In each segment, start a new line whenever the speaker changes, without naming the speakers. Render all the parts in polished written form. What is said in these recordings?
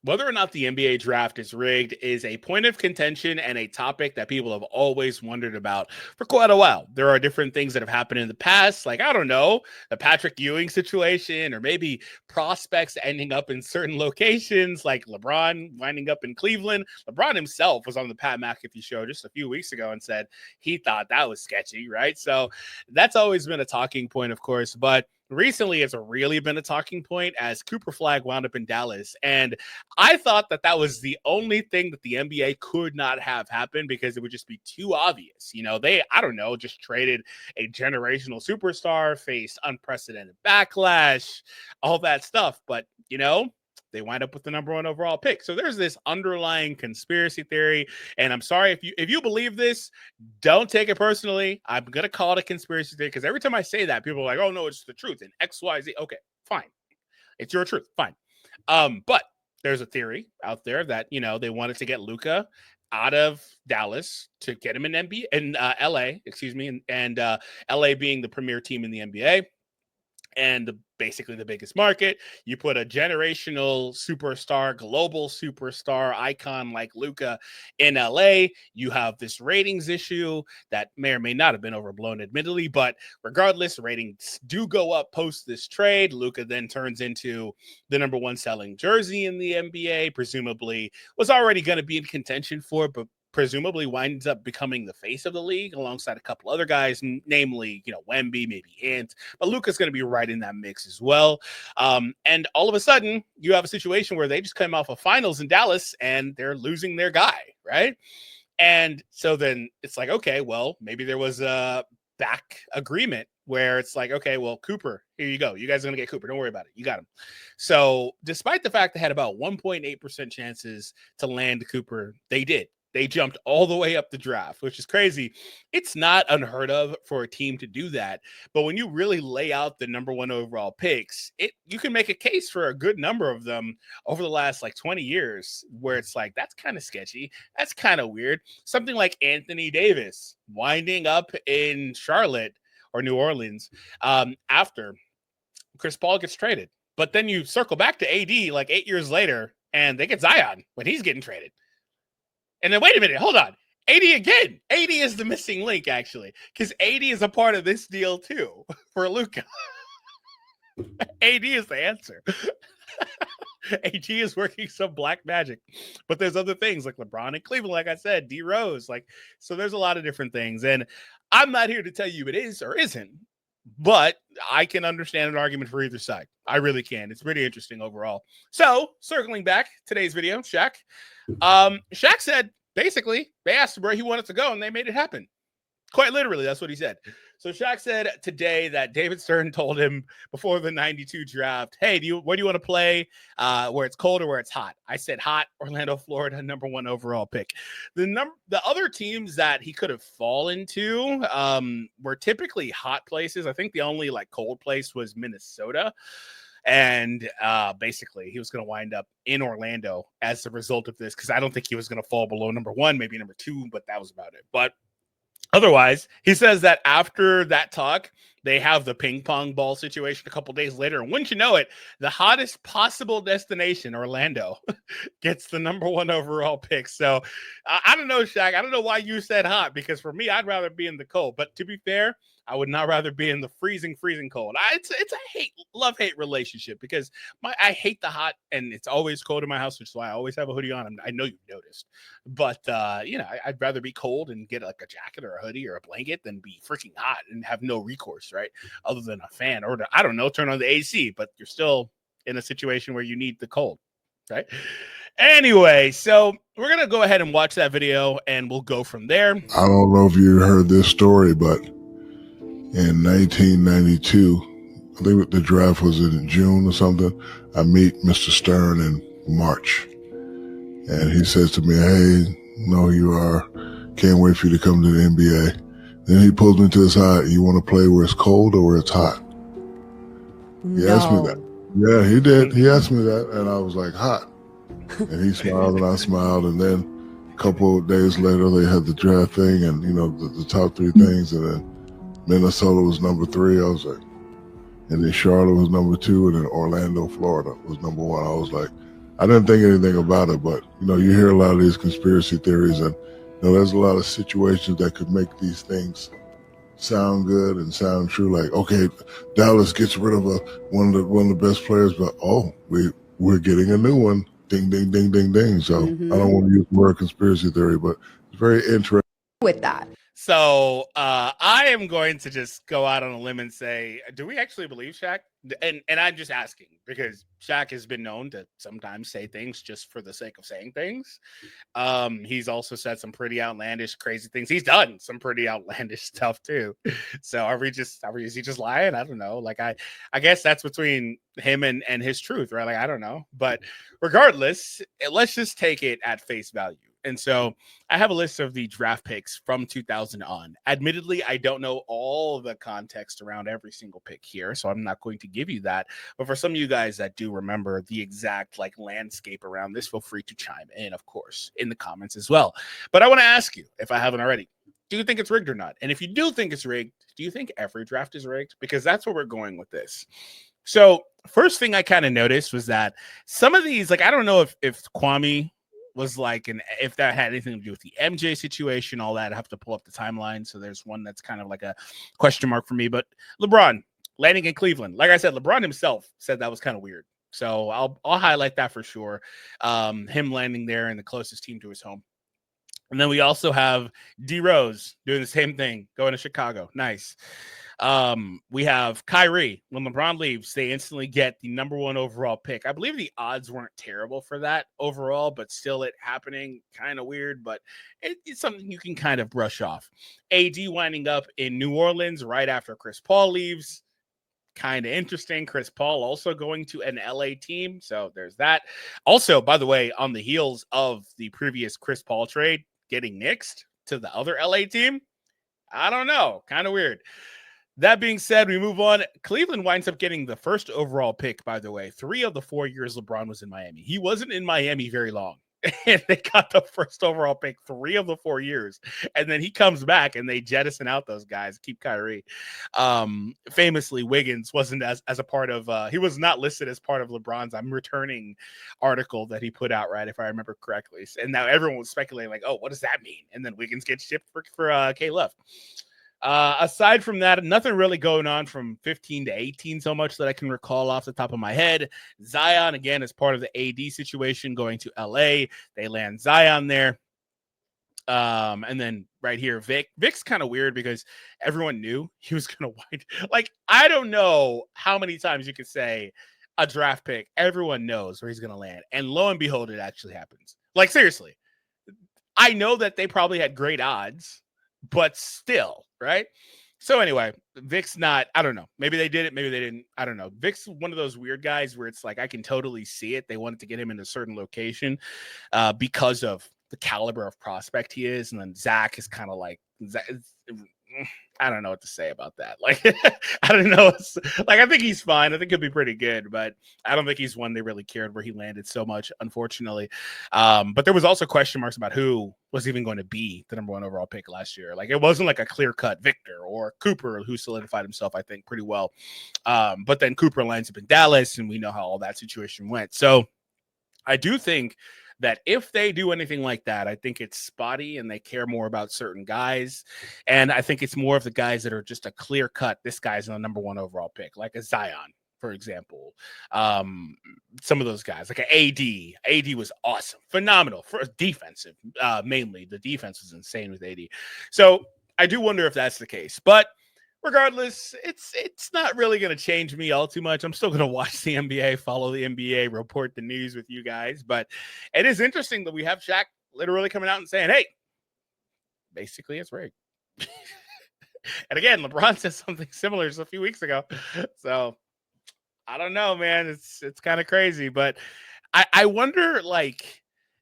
Whether or not the NBA draft is rigged is a point of contention and a topic that people have always wondered about for quite a while. There are different things that have happened in the past, like, I don't know, the Patrick Ewing situation, or maybe prospects ending up in certain locations, like LeBron winding up in Cleveland. LeBron himself was on the Pat McAfee show just a few weeks ago and said he thought that was sketchy, right? So that's always been a talking point, of course, but recently it's really been a talking point as Cooper Flag wound up in Dallas. And I thought that that was the only thing that the NBA could not have happened because it would just be too obvious. You know, they, I don't know, just traded a generational superstar, faced unprecedented backlash, all that stuff. But, you know, they wind up with the number one overall pick. So there's this underlying conspiracy theory. And I'm sorry if you believe this, don't take it personally. I'm gonna call it a conspiracy theory because every time I say that, people are like, oh no, it's the truth. And XYZ. Okay, fine. It's your truth. Fine. But there's a theory out there that, you know, they wanted to get Luka out of Dallas to get him in NBA in LA, excuse me, and LA being the premier team in the NBA and basically the biggest market. You put a generational superstar, global superstar icon like Luka in LA. You have this ratings issue that may or may not have been overblown, admittedly, but regardless, ratings do go up post this trade. Luka then turns into the number one selling jersey in the NBA, presumably was already going to be in contention for, but presumably winds up becoming the face of the league alongside a couple other guys, namely, you know, Wemby, maybe Ant, but Luka's going to be right in that mix as well. And all of a sudden, you have a situation where they just come off of finals in Dallas and they're losing their guy, right? And so then it's like, okay, well, maybe there was a back agreement where it's like, okay, well, Cooper, here you go. You guys are going to get Cooper. Don't worry about it. You got him. So despite the fact they had about 1.8% chances to land Cooper, they did. They jumped all the way up the draft, which is crazy. It's not unheard of for a team to do that. But when you really lay out the number one overall picks, you can make a case for a good number of them over the last like 20 years where it's like, that's kind of sketchy. That's kind of weird. Something like Anthony Davis winding up in Charlotte or New Orleans after Chris Paul gets traded. But then you circle back to AD like 8 years later and they get Zion when he's getting traded. And then wait a minute, hold on. AD again. AD is the missing link, actually, because AD is a part of this deal too for Luka. AD is the answer. AG is working some black magic, but there's other things like LeBron and Cleveland, like I said, D Rose, like, so there's a lot of different things. And I'm not here to tell you it is or isn't, but I can understand an argument for either side. I really can. It's pretty interesting overall. So circling back today's video, Shaq. Shaq said basically they asked him where he wanted to go and they made it happen. Quite literally, that's what he said. So Shaq said today that David Stern told him before the 92 draft, hey, where do you want to play? Where it's cold or where it's hot? I said hot, Orlando, Florida, number one overall pick. The other teams that he could have fallen to were typically hot places. I think the only like cold place was Minnesota. And basically, he was going to wind up in Orlando as a result of this because I don't think he was going to fall below number one, maybe number two, but that was about it. But otherwise, he says that after that talk, they have the ping pong ball situation a couple days later. And wouldn't you know it, the hottest possible destination, Orlando, gets the number one overall pick. So I don't know, Shaq. I don't know why you said hot, because for me, I'd rather be in the cold. But to be fair, I would not rather be in the freezing cold. It's a love-hate relationship because I hate the hot and it's always cold in my house, which is why I always have a hoodie on. I know you've noticed, but I'd rather be cold and get like a jacket or a hoodie or a blanket than be freaking hot and have no recourse, right? Other than a fan or I don't know, turn on the AC, but you're still in a situation where you need the cold, right? Anyway, so we're going to go ahead and watch that video and we'll go from there.
I don't know if you heard this story, but in 1992, I think the draft was in June or something, I meet Mr. Stern in March. And he says to me, hey, know who you are. Can't wait for you to come to the NBA. Then he pulls me to his side. You want to play where it's cold or where it's hot? He asked me that. Yeah, he did. He asked me that, and I was like, hot. And he smiled, and I smiled. And then a couple of days later, they had the draft thing and, the top three things. And then Minnesota was number 3. I was like, and then Charlotte was number 2. And then Orlando, Florida was number 1. I was like, I didn't think anything about it, but you hear a lot of these conspiracy theories, and there's a lot of situations that could make these things sound good and sound true. Like, okay, Dallas gets rid of one of the best players, but we're getting a new one. Ding, ding, ding, ding, ding. So I don't want to use the word conspiracy theory, but it's very interesting
with that.
So I am going to just go out on a limb and say, do we actually believe Shaq? And I'm just asking because Shaq has been known to sometimes say things just for the sake of saying things. He's also said some pretty outlandish, crazy things. He's done some pretty outlandish stuff too. So is he just lying? I don't know. Like I guess that's between him and his truth, right? Like I don't know. But regardless, let's just take it at face value. And so I have a list of the draft picks from 2000 on. Admittedly, I don't know all the context around every single pick here, so I'm not going to give you that. But for some of you guys that do remember the exact landscape around this, feel free to chime in, of course, in the comments as well. But I want to ask you, if I haven't already, do you think it's rigged or not? And if you do think it's rigged, do you think every draft is rigged? Because that's where we're going with this. So first thing I kind of noticed was that some of these, I don't know if Kwame was if that had anything to do with the MJ situation, all that. I have to pull up the timeline. So there's one that's kind of like a question mark for me. But LeBron landing in Cleveland, like I said, LeBron himself said that was kind of weird. So I'll highlight that for sure. Him landing there in the closest team to his home. And then we also have D Rose doing the same thing, going to Chicago. Nice. We have Kyrie. When LeBron leaves, they instantly get the number 1 overall pick. I believe the odds weren't terrible for that overall, but still it happening, kind of weird, but it's something you can kind of brush off. AD winding up in New Orleans right after Chris Paul leaves. Kind of interesting. Chris Paul also going to an LA team. So there's that. Also, by the way, on the heels of the previous Chris Paul trade, getting nixed to the other LA team. I don't know. Kind of weird. That being said, we move on. Cleveland winds up getting the first overall pick, by the way. 3 of the 4 years LeBron was in Miami. He wasn't in Miami very long. And they got the first overall pick 3 of the 4 years. And then he comes back and they jettison out those guys, keep Kyrie. Famously, Wiggins wasn't as a part of, he was not listed as part of LeBron's I'm returning article that he put out, right, if I remember correctly. And now everyone was speculating, oh, what does that mean? And then Wiggins gets shipped for K-Love. Aside from that, nothing really going on from 15 to 18 so much that I can recall off the top of my head. Zion, again, is part of the AD situation going to LA. They land Zion there. And then right here, Vic's kind of weird because everyone knew he was going to wind. I don't know how many times you could say a draft pick, everyone knows where he's going to land. And lo and behold, it actually happens. Seriously, I know that they probably had great odds, but still, right? So anyway, Vic's not, I don't know. Maybe they did it, maybe they didn't. I don't know. Vic's one of those weird guys where it's I can totally see it. They wanted to get him in a certain location because of the caliber of prospect he is. And then Zach is kind of I don't know what to say about that. I don't know. I think he's fine. I think he'll be pretty good, but I don't think he's one they really cared where he landed so much, unfortunately. But there was also question marks about who was even going to be the number 1 overall pick last year. It wasn't a clear-cut Victor or Cooper, who solidified himself, I think, pretty well. But then Cooper lands up in Dallas, and we know how all that situation went. So I do think that if they do anything like that, I think it's spotty and they care more about certain guys. And I think it's more of the guys that are just a clear cut. This guy's the number 1 overall pick, like a Zion, for example. Some of those guys, like an AD. AD was awesome, phenomenal for defensive. Mainly the defense was insane with AD. So I do wonder if that's the case, but regardless, it's not really going to change me all too much. I'm still going to watch the NBA, follow the NBA, report the news with you guys. But it is interesting that we have Shaq literally coming out and saying, hey, basically it's rigged. And again, LeBron said something similar just a few weeks ago. So I don't know, man. It's kind of crazy. But I wonder,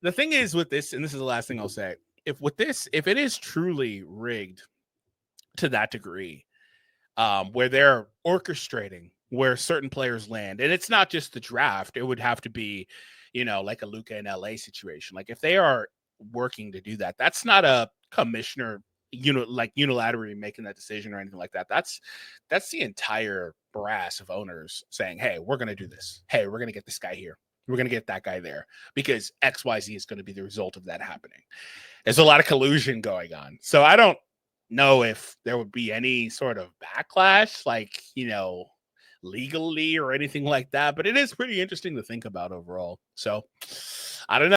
the thing is with this, and this is the last thing I'll say, if it is truly rigged to that degree, where they're orchestrating where certain players land. And it's not just the draft. It would have to be, like a Luka in LA situation. If they are working to do that, that's not a commissioner, unilaterally making that decision or anything like that. That's the entire brass of owners saying, hey, we're going to do this. Hey, we're going to get this guy here. we're going to get that guy there because XYZ is going to be the result of that happening. There's a lot of collusion going on. So I don't know if there would be any sort of backlash, like, legally or anything like that. But it is pretty interesting to think about overall. So I don't know.